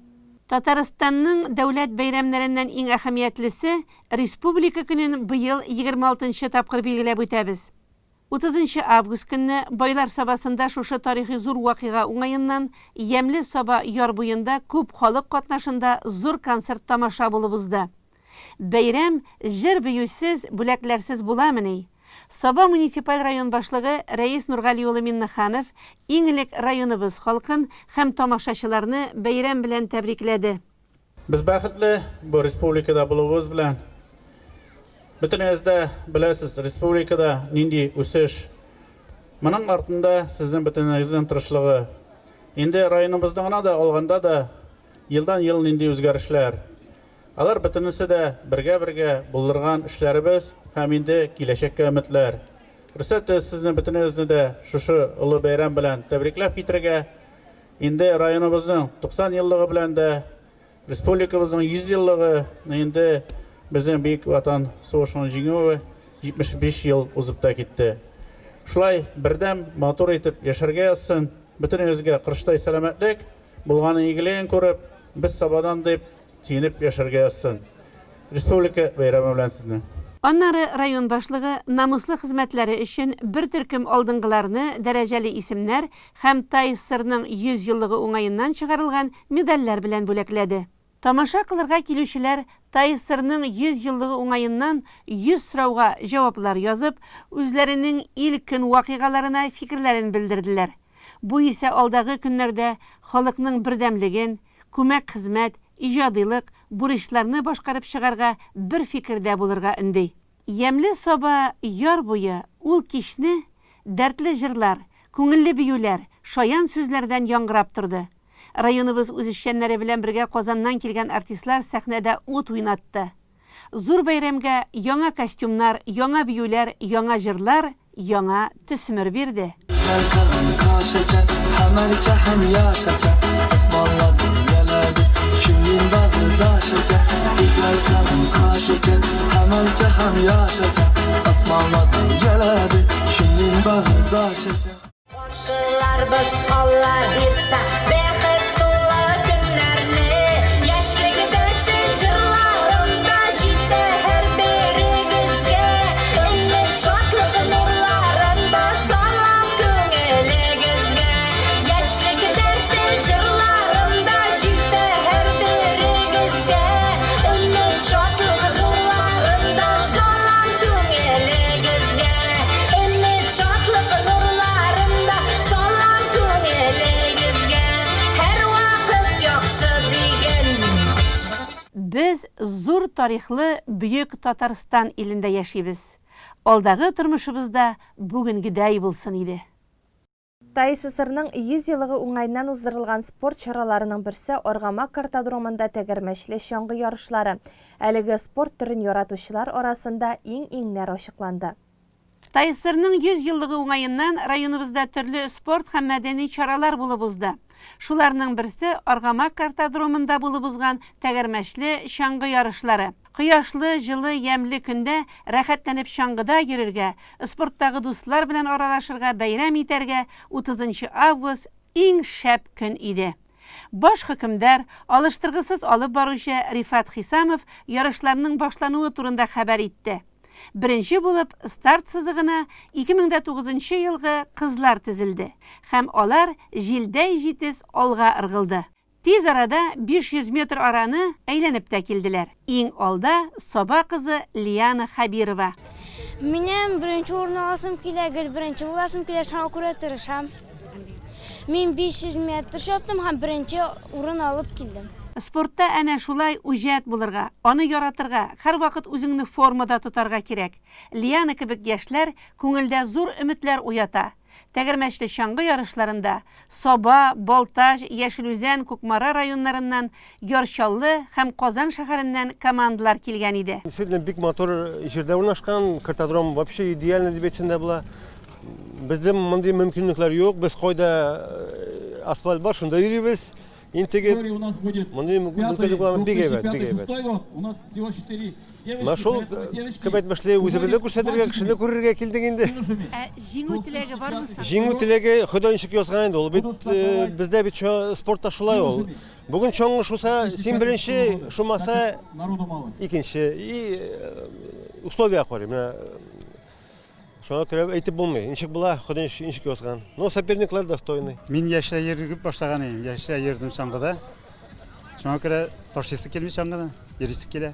Татарстанның дәүләт бәйрәмнәреннән иң әһәмиятлесе республика көнен быел 26-нчы тапкыр билгеләп үтәбез. 30 август көнне байлар сабасында шушы тарихи зур вакыйга уңаеннан Ямле Саба яр буенда күп халык катнашында зур концерт тамаша булып узды. Бәйрәм җыр биюсез, бүләкләрсез буламыни. Саба муниципаль район башлыгы Рәис Нургали улы Миннеханов иң элек районыбыз халкын һәм тамашачыларны бәйрәм белән тәбрикләде. Без бәхетле бу республикада булуыбыз белән. Бөтенегездә беләсез, республикада нинди үсеш. Моның артында сезнең бөтенегезнең тырышлыгы. Инде районыбызда гына да алганда да елдан ел нинди үзгәрешләр. Алар бөтенесе дә бергә булдырган эшләребез һәм инде киләчәккә өметләр. Рөхсәт сезнең бөтенегезне дә шушы олы бәйрәм белән тәбрикләп китергә. Инде районыбызның 90 еллыгы белән дә республикабызның 100 еллыгы инде безнең бик ватан сугышының җиңүе 75 ел узып та китте. Шулай бердәм матур итеп яшәргә язсын, бөтенегезгә кырыштай сәламәтлек булганы игелеген күреп, без Сабадан дип тиенеп яшәргә язсын. Республика бәйрәме белән сезне. Аннары район башлыгы намуслы хезмәтләре өчен бер төркем алдынгыларны дәрәҗәле исемнәр һәм ТССРның 100 еллыгы уңаеннан чыгарылган медальләр белән бүләкләде. Тамаша кылырга килүчеләр ТССРның 100 еллыгы уңаеннан 100 сорауга җаваплар язып, үзләренең ил көн вакыйгаларына фикерләрен белдерделәр. Бу исә алдагы көннәрдә халыкның бердәмлеген, күмәк хезмәт, иҗадилык, бурычларны башкарып чыгарга бер фикердә булырга өнди. Ямле Саба яр буе ул кичне дәртле җырлар, күңелле биюләр, шаян сүзләрдән яңгырап торды. Районыбыз үз эшчәннәре белән бергә Казаннан килгән артистлар сәхнәдә ут уйнатты. Зур бәйрәмгә яңа костюмнар, яңа биюләр, яңа җырлар, яңа төсмер бирде. Karşılar biz Allah birsa bexet dolu günlerini yaşlıkda tecrülarımda ciddi her birigizge ümit şatlık nurlarında salam köngüligizge yaşlıkda tecrülarımda ciddi her birigizge ümit şatlık nurlarında salam köngüligizge ümit şatlık nurlarında salam köngüligizge her vakit yaxşı degen. Biz зур тарихлы Büyük Tatarstan илендә яшибез. Алдагы тормышыбызда бүгенгедәй булсын иде. ТССРның 100 елыгы уңайыннан уздырылган спорт чараларының берсе Аргамак картодромында тәгәрмәчле чаңгы ярышлары. Әлеге спорт төрен яратучылар арасында иң-иңнәр ачыкланды. ТССРның 100 еллыгы уңайыннан районыбызда төрле спорт һәм мәдәни чаралар булып узды. Шуларның берсе Аргамак картодромында булып узган тәгәрмәчле чаңгы ярышлары. Кояшлы, җылы, ямьле көндә рәхәтләнеп чаңгыда йөрергә, спорттагы дуслар белән аралашырга, бәйрәм итәргә 30 август иң шәп көн иде. Баш хөкемдар, алыштыргысыз алып баручы Рифат Хисамов ярышларның башлануы турында хәбәр итте. Беренче булып старт сызыгына 2009 елгы кызлар тезелде һәм алар җилдәй җитез алга ыргылды. Тиз арада 500 метр араны әйләнеп тә килделәр. Иң алда Саба кызы Лияна Хабирова. Минем беренче урын аласым килә, гел беренче буласым килә, шуңа күрә тырышам. Мин 500 метр чаптым һәм беренче урын алып килдем. Спортта әнә шулай үҗәт булырга, аны яратырга, һәр вакыт үзеңне формада тотарга кирәк. Лияна кебек яшьләр күңелдә зур өметләр уята. Тәгәрмәчле чаңгы ярышларында Саба, Балтаж, Яшелүзән, Кукмара районнарыннан, Ярчаллы һәм Казан шәһәреннән командалар килгән иде. Действительно, бик мотор җирдә урнашкан, картодром вообще идеально дип әйтсәң дә була. Бездә мондый мөмкинлекләр юк. Без кайда асфальт бар, шунда йөрибез. Интеге мондый мөмкинлекләр бик әйбәт. Нашул кебет мәшле үзебезне күрсәтергә, кешене күрергә килдек инде. Җиңү теләге бармы? Җиңү теләге Ходай ничек язган инде ул. Бит бездә бит спортта шулай ул. Бүген чаңгы шуса, син беренче, шумаса икенче. И условия кор. Менә шуңа күрә әйтеп булмый. Ничек була, Ходай ничек язган. Но соперниклар достойный. Мин яшьләр йөргәп башлаган идем. Яшьләр йөрдем чаңгыда. Шуңа күрә ташысы килми чаңгыда. Йөрисе килә.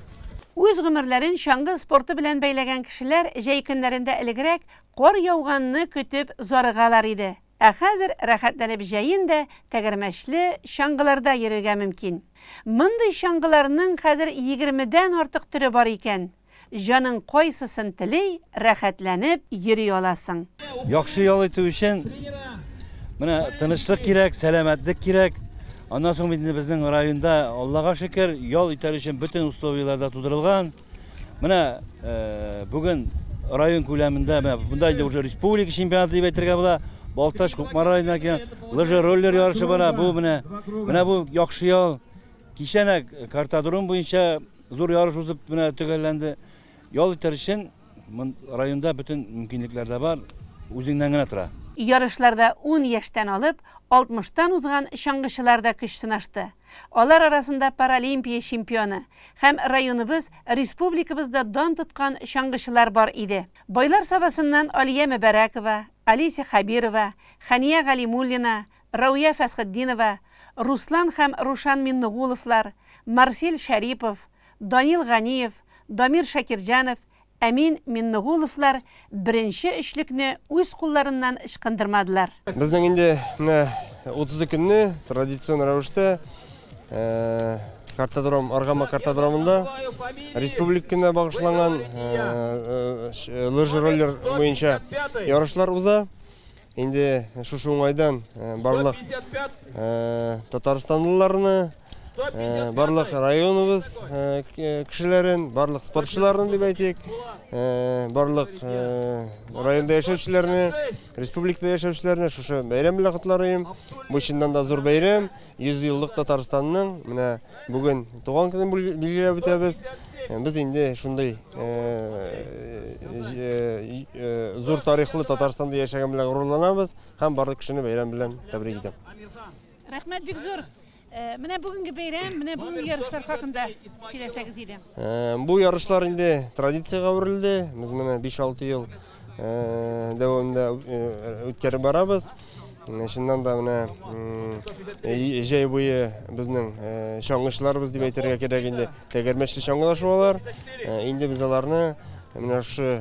Үз гомерләрен чаңгы спорты белән бәйләгән кешеләр җәй көннәрендә элегрәк кар яуганны көтеп зарыгалар иде. Ә хәзер рәхәтләнеп җәйендә тәгәрмәчле чаңгыларда йөрергә мөмкин. Мондый чаңгыларның хәзер 20дән артык төре бар икән. Җаның кайсысын телей, рәхәтләнеп йөри аласың. Яхшы ял итү өчен менә тынычлык кирәк, сәламәтлек кирәк. Аннан соң безнең районда, Аллага шөкер, ял итәр өчен бөтен условияларда тудырылган. Менә бүген район күләмендә, бунда инде уже республика чемпионаты дип әйтергә була. Балтаж, Кукмара районында лыжа роллер ярышы бара. Бу менә бу яхшы ял. Кичәнәк картодром буенча зур ярыш узып менә төгәлләнде. Ял итәр өчен районда бөтен мөмкинлекләр дә бар. Үзеңнән генә тора. Ярышларда 10 яшьтән алып 60-тан узган чаңгычылар да көч сынашты. Алар арасында Паралимпия чемпионы һәм районыбыз, республикабызда дан тоткан чаңгычылар бар иде. Байлар сабасыннан Алия Мөбәрәкова, Алися Хабирова, Хания Галимуллина, Рауя Фәсхетдинова, Руслан һәм Рушан Миннугуловлар, Марсель Шарипов, Данил Ганиев, Дамир Шакирҗанов, Әмин Миннугуловлар беренче эшлекне үз кулларыннан ычкындырмадылар. Безнең инде 30 көнне традицион рәвештә картодром, Аргамак картодромында республикага багышланган лыжа роллер буенча ярышлар уза. Инде шушы уңайдан барлык Татарстанлыларны, барлық районыбыз кішілерін, барлық спортшыларын деп айтайық, барлық районда яшәүчеләрне, республикада яшәүчеләрне шушы бәйрәм белән котларым. Бу чыннан да зур бәйрәм. 100 еллык Татарстанның менә бүген туган көнен билгеләп үтәбез. Biz инде шундай зур тарихлы Татарстанда яшәгән белән горурланабыз һәм барлык кешене бәйрәм белән тәбрик итәм. Рәхмәт бик зур. Менә бүгенге бәйрәм, менә бүгенге ярышлар хакында сөйләсәгез иде. Бу ярышлар инде традициягә әверелде. Без менә 5-6 ел дәвамында үткәреп барабыз. Шуннан да менә җәй буе безнең чаңгышларыбыз дип әйтергә кирәк инде. Тәгәрмәчле чаңгылашулар. Инде без аларны менә шу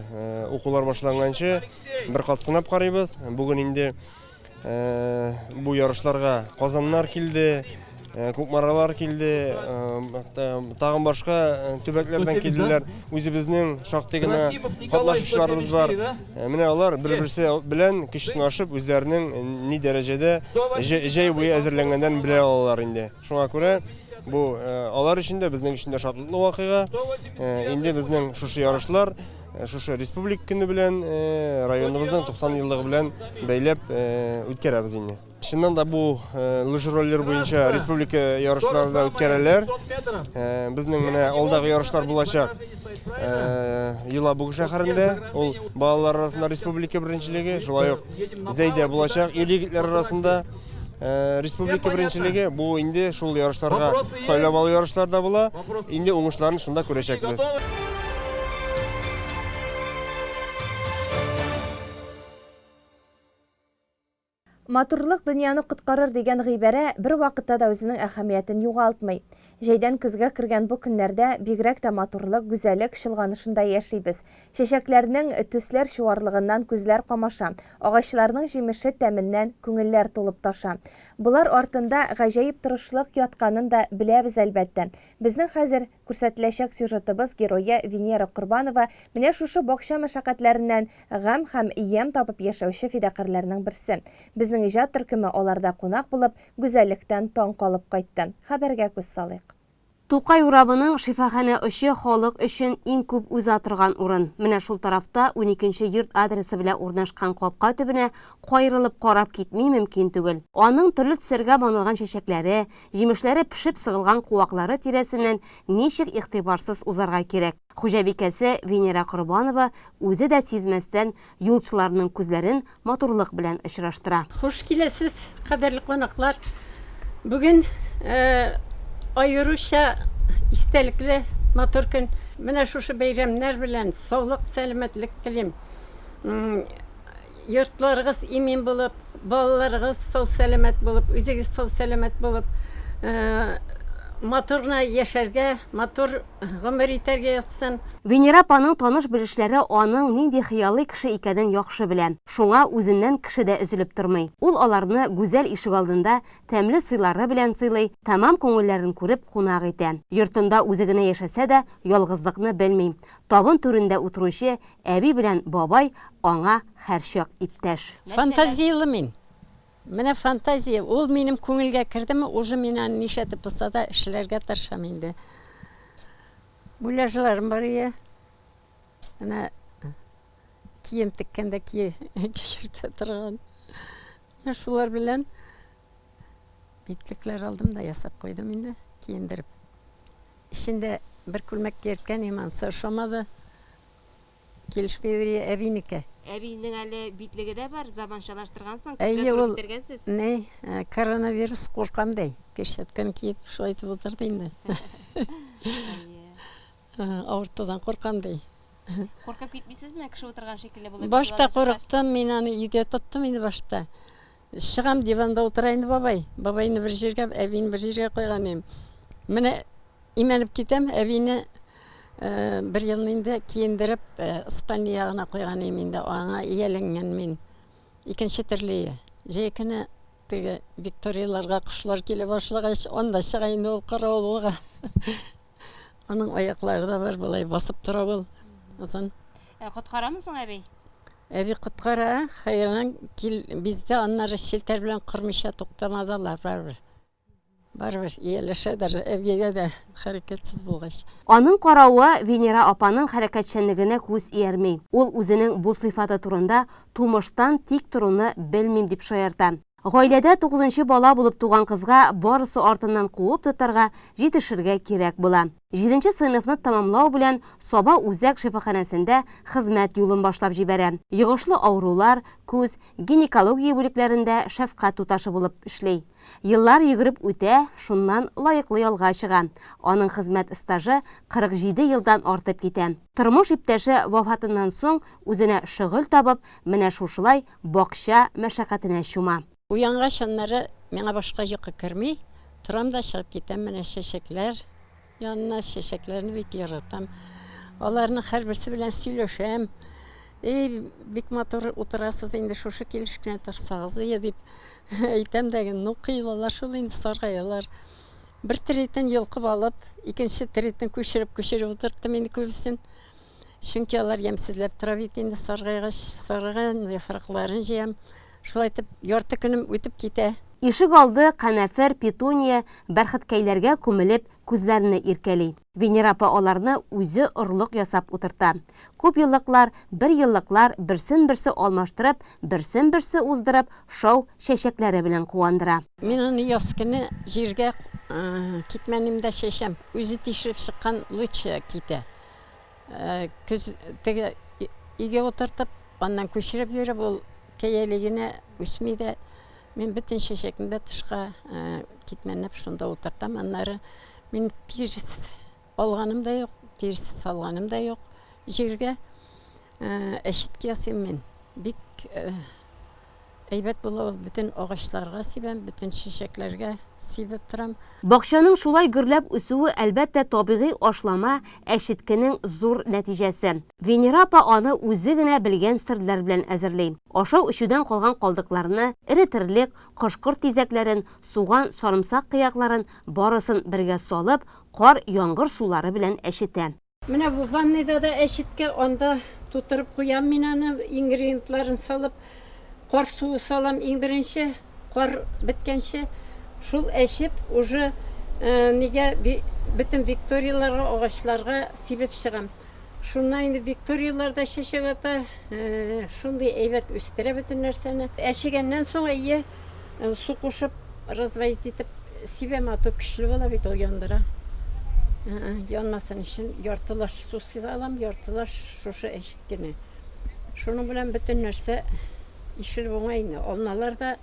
укулар башланганчы бер кат сынап карыйбыз. Бүген инде бу ярышларга Казаннар килде, Күкмаралар килде, тагын башка төбәкләрдән килделәр. Үзебезнең шактый гына катнашучыларыбыз бар. Менә алар бер-берсе белән көч сынашып, үзләренең ни дәрәҗәдә җәй буе әзерләнгәннән белә алалар инде. Шуңа күрә бу алар өчен дә безнең өчен дә шатлыклы вакыйга. Инде безнең шушы ярышлар шушы республик көне белән районыбызның 90 еллыгы белән бәйләп үткәрәбез инде. Чыннан да бу лыж роллер буенча республика ярышларында үткәрәләр. Безнең менә алдагы ярышлар булачак. Елабуга шәһәрендә ул балалар арасында республика беренчелеге, шулай ук Зәйдә булачак ир-егетләр арасында республика беренчелеге. Бу инде шул ярышларга сайлап алу ярышларда була. Инде уңышларын шунда күрәчәкбез. Матурлык дөньяны коткарыр дигән гыйбәрә бер вакытта да үзенең әһәмиятен югалтмый. Җәйдән көзгә кергән бу көннәрдә бигрәк тә матурлык, гүзәллек чылганышында яшибез. Чәчәкләрнең төсләр чуарлыгыннан күзләр камаша, агачларның җимеше тәменнән күңелләр тулып таша. Булар артында гаҗәеп тырышлык ятканын да беләбез әлбәттә. Безнең хәзер күрсәтеләчәк сюжетыбыз герое Венера Курбанова менә шушы бакча мәшәкатьләреннән гам һәм ям табып яшәүче фидакарларның берсе. Безнең иҗат төркеме аларда кунак булып, гүзәллектән таң калып кайтты. Хәбәргә күз салыйк. Тукай урабының шифахана өче халык өчен иң күп үза торган урын. Менә шул тарафта 12-нче йорт адресы белән урнашкан капка төбенә кайрылып карап китми мөмкин түгел. Аның төрле төсәргә банылган чәчәкләре, җимешләре пешеп сыгылган куаклары тирәсеннән ничек игътибарсыз узарга кирәк. Хуҗабикәсе Венера Курбанова үзе дә сизмәстән юлчыларның күзләрен матурлык белән очраштыра. Хуш киләсез, кадерле конаклар. Бүген айрыша истәлекле матур көн. Менә шушы бәйрәмнәр белән саулык, сәламәтлек телим. Йортларыгыз имин булып, балаларыгыз сау сәламәт булып, үзегез сау сәламәт булып, матурна яшәргә, матур гомер итәргә язсын. Венера апаның таныш белешләре аның нинди хыялый кеше икәнен яхшы белән. Шуңа үзеннән кеше дә өзелеп тормый. Ул аларны гүзәл ишек алдында тәмле сыйлары белән сыйлый, тамам күңелләрен күреп кунак итә. Йортында үзе генә яшәсә дә, ялгызлыкны белми. Табын түрендә утыручы әби белән бабай аңа һәрчак иптәш. Фантазиялы мин. Менә фантазия, ул минем күңелгә кердеме, уже миннән нишәтеп булса да эшләргә тырышам инде. Бүләҗләрем бар ия. Менә кием теккәндә киертә торган. Шулар белән битлекләр алдым да ясап куйдым инде, киендереп. Ишендә бер күлмәк киерткән иманса ошамады. Килешмәде әбинеке. Әбинең әле битлеге дә бар, заманчалаштыргансың, китергәнсез. Не, коронавирус куркам ди. Кешәткән киеп, шулай итеп утырды инде. Авыртудан куркам ди. Куркып китмисезме, кеше утырган шикелле булып? Башта курыктым, мин аны өйдә тоттым инде башта. Чыгам диванда утыра инде бабай. Бабайны бер җиргә, әбине бер җиргә куйган идем. Менә имәнеп китәм, әбине bir yılın indi kiyindirip İspanya'na koygan eminde ona iyelengen min. İkinci türlüye. Jekine Viktoriyalarga kuşlar kele başlagaç onda çıgayın ol karavulga. Onun ayakları da var bulay basıp tura bul. Ozan. Kutkara mısın abi? Abi kutkara. Hayran bizde onları şilter bilen kırmışa toktamadılar var. Барбер, ияләшәдер, әбгәгә дә хәрәкәтсез булгач. Аның каравы Венера апаның хәрәкәтчәнлегенә күз иярми. Ул үзенең бу сыйфаты турында тумыштан тик торуны белмим дип шаярта. Гаиләдә 9нчы бала булып туган кызга барысы артыннан куып тотарга, җитешергә кирәк була. 7нче сыйныфны тәмамлау белән Саба үзәк шифаханәсендә хезмәт юлын башлап җибәрә. Йогышлы авырулар, күз, гинекология бүлекләрендә шәфкать туташы булып эшли. Еллар йөгереп үтә, шуннан лаеклы ялга чыга. Аның хезмәт стажы 47 елдан артып китә. Тормыш иптәше вафатыннан соң үзенә шөгыль табып, менә шушылай бакча мәшәкатенә чума. Уянгач аннары миңа башка йокы керми, торам да чыгып китәм, менә чәчәкләр янына, чәчәкләрне бик яратам. Аларның һәрберсе белән сөйләшәм. Бик матур утырасыз инде шушы килешкән торсагыз дип әйтәм дә, ну кыйлалар шул инде саргаялар. Бер тиритен йолкып алып, икенче тиритен күчереп утырттым инде күбесен. Чөнки алар ямсезләп тора бит инде саргайгач, сарган яфракларын җыям. Шулай итеп, ярты көнем үтеп китә. Ишек алды канәфер, петуния, бәрхеткәйләргә күмелеп күзләрне иркәли. Венера апа аларны үзе орлык ясап утырта. Күп еллыклар, бер еллыклар берсен-берсе алмаштырып, берсен-берсе уздырып, шау чәчәкләре белән куандыра. Мин аны яз көне җиргә китмәнемдә чәчәм. Үзе тишеп чыккан лучше китә. Көз теге игә утыртып, аннан күчереп йөреп ул кәялегенә үсми дә. Мен бүтән чәчәкемдә тышка китмәнеп шунда утыртам. Аннары мин тирис алганым да юк, тирис салганым да юк. Җиргә әшиткә ясыйм мин. Бик әйбәт була ул, бүтән агачларга сибәм, бүтән чәчәкләргә сибеп торам. Бакчаның шулай гөрләп үсүе әлбәттә табигый ашлама, әшиткенең зур нәтиҗәсе. Венера апа аны үзе генә белгән серләр белән әзерли. Ашау-эчүдән калган калдыкларны, эретерлек, кошкырт тизәкләрен, суган, сарымсак кыякларын барысын бергә салып, кар, яңгыр сулары белән әшитә. Менә бу ванныйда да әшиткә анда тутырып куям мин аны, ингредиентларын салып, кар суы салам иң беренче, кар беткәнче. Шул әшеп уже нигә бүтән викторияларга, агачларга сибеп чыгам. Шуннан инде викторияларда чәчәк ата, шундый әйбәт үстерә бүтән нәрсәне. Әшегәннән соң су кушып, разводить итеп сибәм, аты көчле була бит ул яндыра. Янмасын өчен яртылаш су салам, яртылаш шушы әшиткене. Шуның белән бүтән нәрсә ишел буңайны. Алмалар да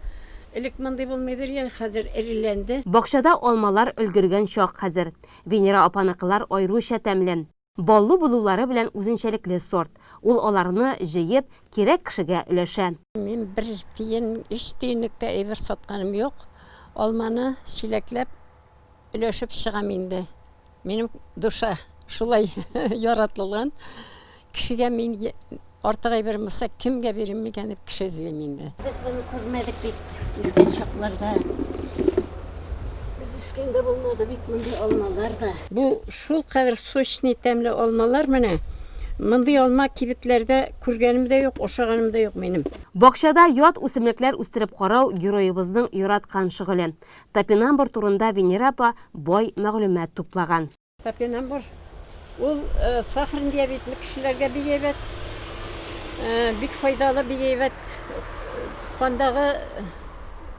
элек мондый булмыйдыр я, хәзер эреләнде. Бакчада алмалар өлгергән чак хәзер. Венера апаныкылар айруча тәмле. Баллы булулары белән үзенчәлекле сорт. Ул аларны җыеп кирәк кешегә өләшә. Мин бер тиен, 3 тиенлектә әйбер сатканым юк. Алманы чиләкләп өләшеп чыгам инде. Минем душа шулай яратылган. Кешегә мин артык әйбер булса кемгә бирим микән дип кеше эзлим инде. Без буны күрмәдек бит үскән чакларда. Без үскәндә булмады бит мондый алмалар да. Бу шул кадәр сочный тәмле алмалар менә. Мондый алма кибетләрдә күргәнем дә юк, ашаганым да юк минем. Бакчада ят үсемлекләр үстереп карау героебызның яраткан шөгыле. Топинамбур турында Венера апа бай мәгълүмат туплаган. Топинамбур ул сахар диабетле кешеләргә бик әйбәт. Бик файдалы, бик әйбәт. Кандагы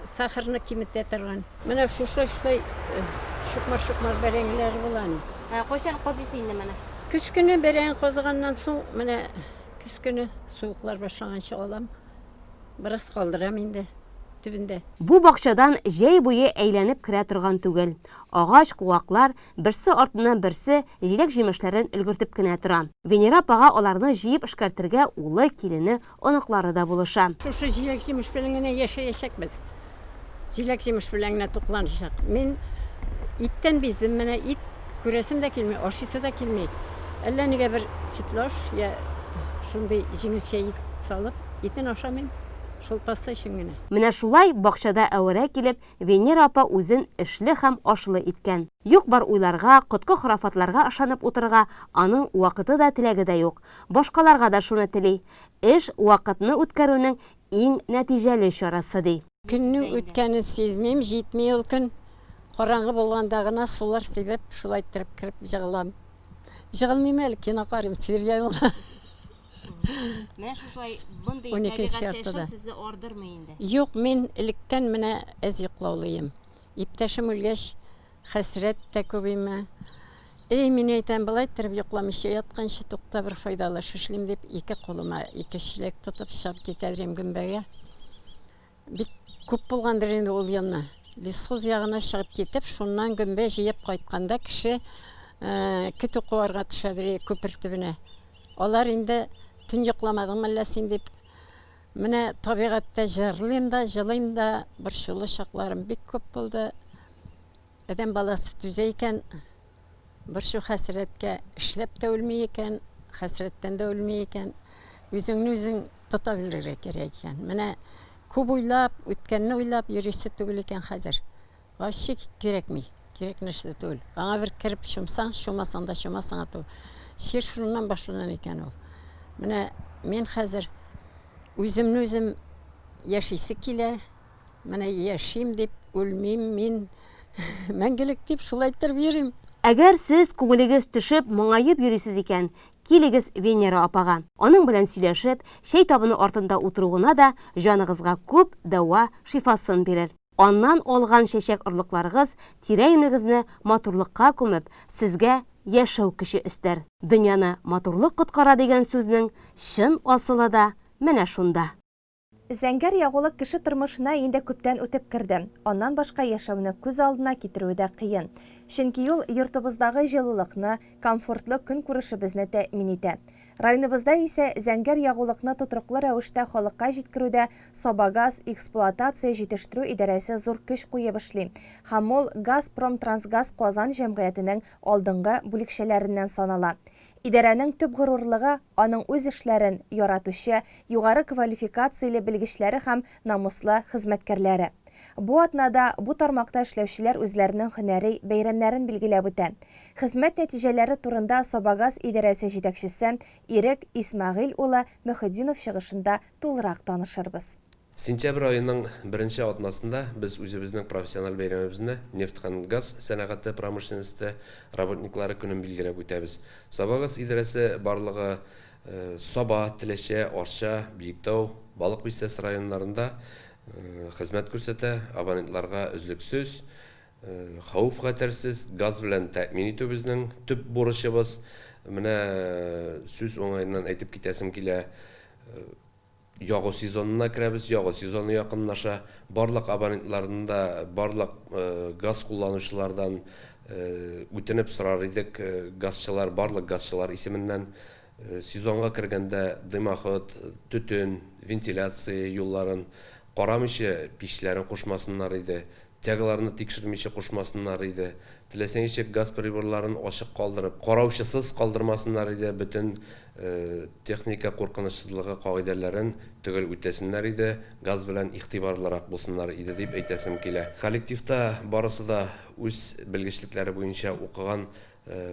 сахарны киметә торган. Менә шушы шукмар бәрәңгеләр булган. Кайчан казыйсы инде менә? Көз көне бәрәң казыганнан соң, менә көз көне суыклар башлаганча алам. Бераз калдырам инде төбендә. Бу бакчадан җәй буе әйләнеп керә торган түгел. Агач, куаклар берсе артыннан берсе җиләк-җимешләрен өлгертеп кенә тора. Венера апага аларны җыеп эшкәртергә улы, килене, оныклары да булыша. Шушы җиләк-җимеш белән генә яшәячәкбез. Җиләк-җимеш белән генә тукланачак. Мин иттән биздем, менә ит күрәсем дә килми, ашыйсы да килми. Әллә нигә бер сөтлаш я шундый җиңелчә ит салып, итен ашамыйм. Шул пасса өчен генә. Менә шулай бакчада әвәрә килеп, Венера апа үзен эшле һәм ашлы иткән. Юк бар уйларга, кытка храфатларга ышанып утырга аның вакыты да теләге дә юк. Башкаларга да шуны тели. Эш вакытны үткәрүнең иң нәтиҗәле чарасы ди. Көннең үткәнен сизмим, җитми ул көн. Қараңғы болғанда ғана сулар себеп шулай иттереп кіріп жығылам. Жығылмайм әлі, кино қарайм, сериал. Менә шулай мондый 12 табигатьтә шартыда. яшәү сезне ардырмы инде? Юк, мен электән менә әз йоклаулыйм. Иптәшем үлгәч, хәсрәт тә күбейме. Мин әйтәм, былай иттереп йокламыйча ятканчы тукта бер файдалы шишлим дип, ике кулыма ике чиләк тотып чыгып китәдем гөмбәгә. Бик күп булгандыр инде ул янна. Лесхоз ягына чыгып китеп, шуннан гөмбә җыеп кайтканда кеше көтү куарга төшәдер күпер төбенә. Алар инде төн йокламадыңмы әллә син дип, менә табигатьтә җырлыйм да, җылыйм да, борчулы чакларым бик күп булды. Адәм баласы түзә икән, борчу хәсрәткә эшләп тә үлми икән, хәсрәттән дә үлми икән, үзеңне үзең тота белергә кирәк икән. Менә күп уйлап, үткәнне уйлап йөрисе түгел икән хәзер. Вообще кирәкми, кирәкмәшле түгел. Аңа бер кирип шумсаң, шумасаң да шумасаң да. Шир шуннан башланган икән ул. Менә мен хәзер үземне үзем яшисе килә. Менә яшим дип үлмим мин. Мәңгелек дип шулай иттереп йөрим. Әгәр сез күңелегез төшеп, моңаеп йөрисез икән, килегез Венера апага. Аның белән сөйләшеп, чәй табыны артында утыруына да җаныгызга күп дәва шифасын бирер. Аннан алган чәчәк орлыкларыгыз тирә-юнегезне матурлыкка күмеп, сезгә яшәү көче өстәр. Дөньяны матурлык коткара дигән сүзнең чын асылы да менә шунда. Зәңгәр ягулык кеше тормышына инде күптән үтеп керде. Аннан башка яшәүне күз алдына китерүе дә кыен. Чөнки ул йортыбыздагы җылылыкны, комфортлы көн күрешебезне тәэмин итә. Районыбызда исә зәңгәр ягулыкны тотрыклы рәвештә халыкка җиткерүдә Собагаз эксплуатация җитештерү идарәсе зур көч куеп эшли. Һәм ул Газпром-Трансгаз Казан җәмгыятенең алдынгы бүлекчәләреннән санала. Идарәнең төп горурлыгы аның үз эшләрен яратучы, югары квалификацияле белгечләре һәм намуслы хезмәткәрләре. Бу атнада бу тармакта эшләүчеләр үзләренең һөнәри бәйрәмнәрен билгеләп үтә. Хезмәт нәтиҗәләре турында Собагаз идарәсе җитәкчесе Ирек Исмагыйль улы Мөхәддинов чыгышында тулырак танышырбыз. Сентябрь айының беренче атнасында біз үзебезнең профессиональ бәйрәмебезне нефть һәм газ сәнәгате промышленности работниклары көнен билгеләп үтәбез. Собагаз идарәсе барлыгы Соба, Теләче, Арча, Биектау, Балык Бистәсе районнарында хезмәт күрсәтә, абонентларга өзлексез, хәүф-хәтәрсез газ белән тәэмин итү безнең төп бурычыбыз. Менә сүз уңайыннан әйтеп китәсем килә. Ягу сезонына керәбез, ягу сезоны якынлаша. Барлык абонентларында, барлык газ кулланучылардан үтенеп сорар идек. Газчылар, барлык газчылар исеменнән сезонга кергәндә дымоход, төтен, вентиляция юлларын карамыйча пичләрен кушмасыннар иде. Тягаларны тикшермичә кушмасыннар иде. Теләсәңчә газ приборларын ачык калдырып, караучысыз калдырмасыннар иде. Бөтен техника куркынычсызлыгы кагыйдәләрен төгәл үтәсеннәр иде. Газ белән игътибарлырак булсыннар иде дип әйтәсем килә. Коллективта барысы да үз белгечлекләре буенча укыган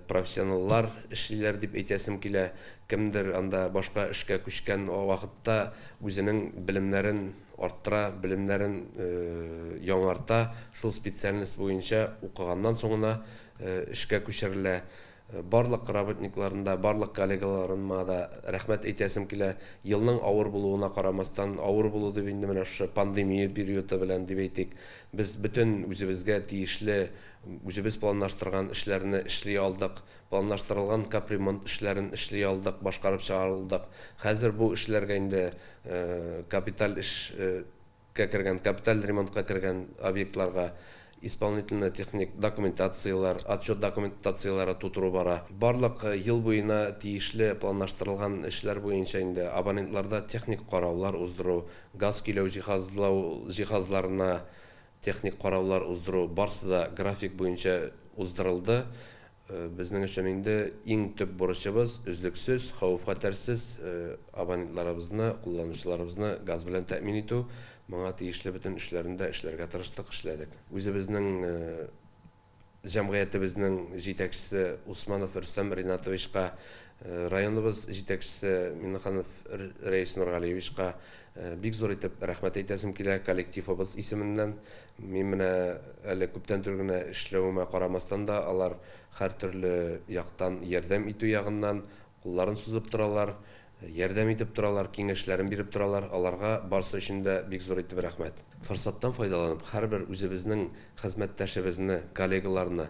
профессионаллар эшлиләр дип әйтәсем килә. Кемдер анда башка эшкә күчкән вакытта үзенең белемнәрен арттыра, белемнәрен яңарта, шул специальность буенча укыганнан соңына эшкә күчерелә. Барлык работникларында, барлык коллегаларыма да рәхмәт әйтәсем килә. Елның авыр булуына карамастан, авыр булу дип инде менә шу пандемия периоды белән дип әйтик, без бөтен үзебезгә тиешле, үзебез планлаштырган эшләрне эшли алдык, планлаштырылган капремонт эшләрен эшли алдык, башкарып чыгарылдык. Хәзер бу эшләргә инде капиталь эшкә кергән, капиталь ремонтка кергән объектларга исполнительный техник документациялар, отчет документациялары тутыру бара. Барлык ел буена тиешле планлаштырылган эшләр буенча инде абонентларда техник караулар уздыру, газ киләү җиһазларына техник караулар уздыру барысы да график буенча уздырылды. Безнең өчен инде иң төп бурычыбыз үзлексез, хәүф-хәтәрсез абонентларыбызны, кулланучыларыбызны газ белән тәэмин итү. Моңа тиешле бөтен эшләрендә эшләргә тырыштык, эшләдек. Үзебезнең Җәмгыятебезнең җитәкчесе Усманов Рөстәм Ринатовичка, районыбыз җитәкчесе Миннеханов Рәис Нургалиевичка бик зур итеп рәхмәт әйтәсем килә коллективыбыз исеменнән. Мин менә әле күптән түгел генә эшләвемә карамастан да алар һәр төрле яктан ярдәм итү ягыннан кулларын сузып торалар, ярдәм итеп торалар, киңәшләрен биреп торалар. Аларга барсы өчен дә бик зур итеп рәхмәт. Форсаттан файдаланып, һәрбер үзебезнең хезмәттәшебезне, коллегаларны,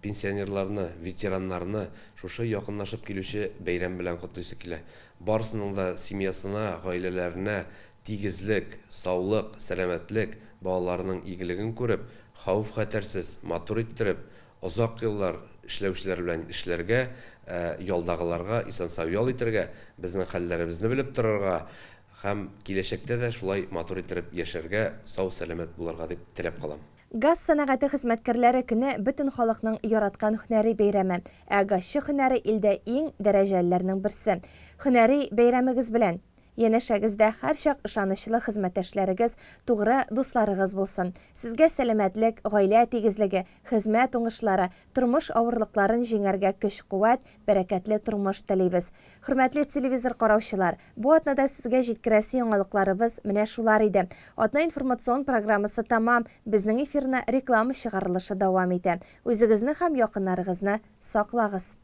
пенсионерларны, ветераннарны шушы якынлашып килүче бәйрәм белән котлыйсы килә. Барысының да семьясына, гаиләләренә тигезлек, саулык, сәламәтлек, балаларының игелеген күреп, хәүф-хәтәрсез, матур иттереп, озак еллар эшләүчеләр белән эшләргә, ялдагыларга исән-сау ял итәргә, безнең хәлләребезне белеп торырга һәм киләчәктә дә шулай матур иттереп яшәргә, сау-сәламәт булырга дип теләп калам. Газ сәнәгате хезмәткәрләре көне бөтен халыкның яраткан һөнәри бәйрәме. Газчы һөнәре илдә иң дәрәҗәлеләрнең берсе. Һөнәри бәйрәмегез белән янәшәгездә һәр чак ышанычлы хезмәттәшләрегез, тугры дусларыгыз булсын. Сезгә сәламәтлек, гаилә тигезлеге, хезмәт уңышлары, тормыш авырлыкларын җиңәргә көч-куәт, бәрәкәтле тормыш телибез. Хөрмәтле телевизор караучылар, бу атнада сезгә җиткерәсе яңалыкларыбыз менә шулар иде. Атна информацион программасы тамам, безнең эфирны реклама чыгарылышы дәвам итә. Үзегезне һәм якыннарыгызны саклагыз.